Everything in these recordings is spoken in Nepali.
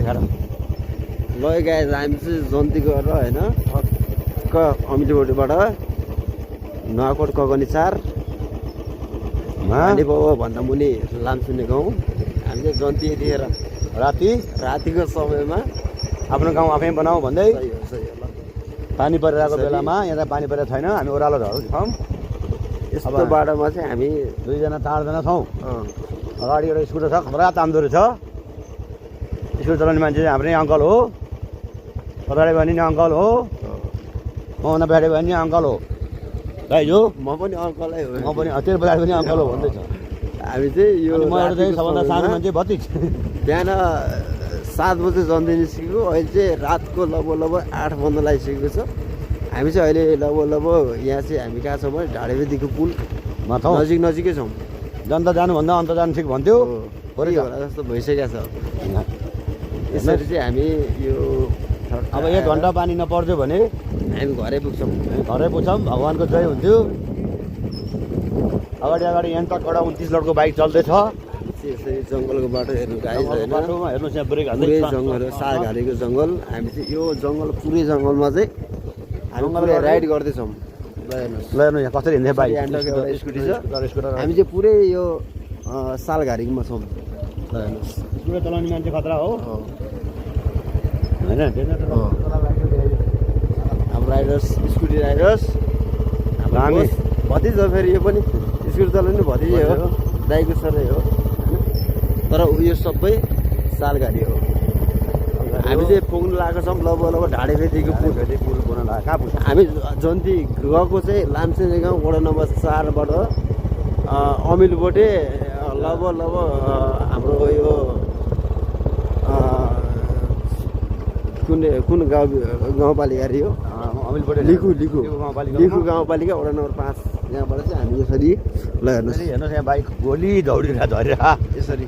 देखाएर ल गाइस हामी चाहिँ जन्ती गरेर होइन ठक्क अमिलोबाट नुवाकोट कगनी 4 भाले बाबा भन्दा मुनि लामसुने गाउँ हामी चाहिँ जन्ती यतिखेर रातिको समयमा आफ्नो गाउँ आफै बनाऊ भन्दै सही हो ल पानी परिरहेको बेलामा यहाँ पानी परेको छैन हामी ओह्रालो झर्छौँ यस्तो बाटोमा चाहिँ हामी 2 जना 4 जना छौँ अगाडि एउटा स्कुटर छ खतरा तान्दो रहेछ स्कुटर चलाउने मान्छे चाहिँ हाम्रै अङ्कल हो पछाडि भने नि अङ्कल हो मभन्दा पछाडि भने नि अङ्कल हो दाइजो म पनि अङ्कलै हो म पनि तेरो पछाडि पनि अङ्कल हो भन्दैछ हामी चाहिँ यो म एउटा चाहिँ सबभन्दा सानो मान्छे भतिज बिहान 7 बजे जन्ती निस्केको अहिले चाहिँ रातको लगभग 8 बज्न लागिसकेको छ हामी चाहिँ अहिले लगभग यहाँ चाहिँ हामी कहाँ छौँ भने ढाडेबेदीको पुलमा छौँ नजिकै छौँ जनता जानुभन्दा अन्त जानु ठिक भन्थ्यो होला जस्तो भइसकेको छ यसरी चाहिँ हामी यो अब 1 घन्टा पानी नपर्यो भने हामी घरै पुग्छौँ भगवान्को जय हुन्थ्यो अगाडि यहाँ तकबाट 29 लटको बाइक चल्दैछ यसरी जङ्गलको बाटो हेर्नु गाइस होइन बाटोमा हेर्नुहोस् यहाँ ब्रेक हाल्दै पुरै जङ्गल हो सालघारीको जङ्गल हामी चाहिँ यो जङ्गल पुरै जङ्गलमा चाहिँ हामी पुरै राइड गर्दैछौँ ल हेर्नु यहाँ कसरी हिँड्दै बाइक स्कुटी छ हामी चाहिँ पुरै यो सालघारीमा छौँ ल हेर्नुहोस् स्कुटर चलाउने मान्छे खतरा हो होइन अब राइडर्स स्कुटी राइडर्स हामी भतिज हो फेरि यो पनि स्कुटी चलाउने भतिजै हो दाइको सरै हो तर यो सबै सालघारी हो हामी चाहिँ पुग्नु लागेको छौँ लगभग ढाडेबेदीको पुल पुग्न लाग्यो कहाँ पुग्छ हामी जन्ती गएको चाहिँ लामसुने गाउँ वडा नम्बर 4 बाट अमिलबोटे लगभग हाम्रो यो कुन गाउँपालिका अरे हो अमिलबोटे लिखु गाउँपालिका वडा नम्बर 5 यहाँबाट चाहिँ हामी यसरी ल हेर्नुहोस् यहाँ बाइक गोली दौडिरहेको झरिरह यसरी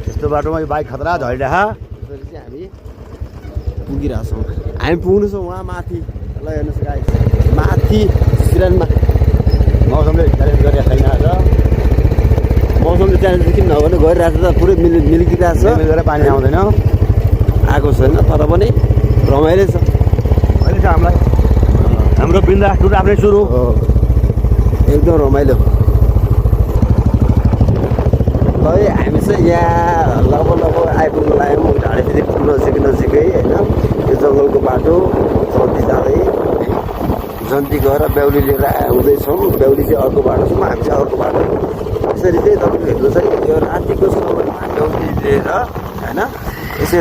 यस्तो बाटोमा यो बाइक खतरा झरिरह यसरी चाहिँ हामी पुगिरहेछौँ हामी पुग्नु छौँ उहाँ माथि ल हेर्नुहोस् गाइस माथि सिरानमा मौसमले च्यालेन्ज गरिरहेको छैन आज मौसमले च्यालेन्ज किन नगर्नु गरिरहेको छ त पुरै मिल्किरहेको छ मिलेर पानी आउँदैन आएको छैन तर पनि रमाइलो छ अहिले चाहिँ हामीलाई हाम्रो बिन्दास टुर आफ्नै सुरु एकदम रमाइलो ल हामी चाहिँ यहाँ लगभग आइपुग्नु लाग्यौँ ढाडेबेदी पुल नजिकै होइन यो जङ्गलको बाटो जन्ती जाँदै जन्ती गएर बेहुली लिएर आउँदैछौँ बेहुली चाहिँ अर्को बाटो छौँ हामी चाहिँ अर्को बाटो यसरी चाहिँ तपाईँको हेर्नु चाहिँ यो रातिको समयमा बेहुली लिएर होइन यसरी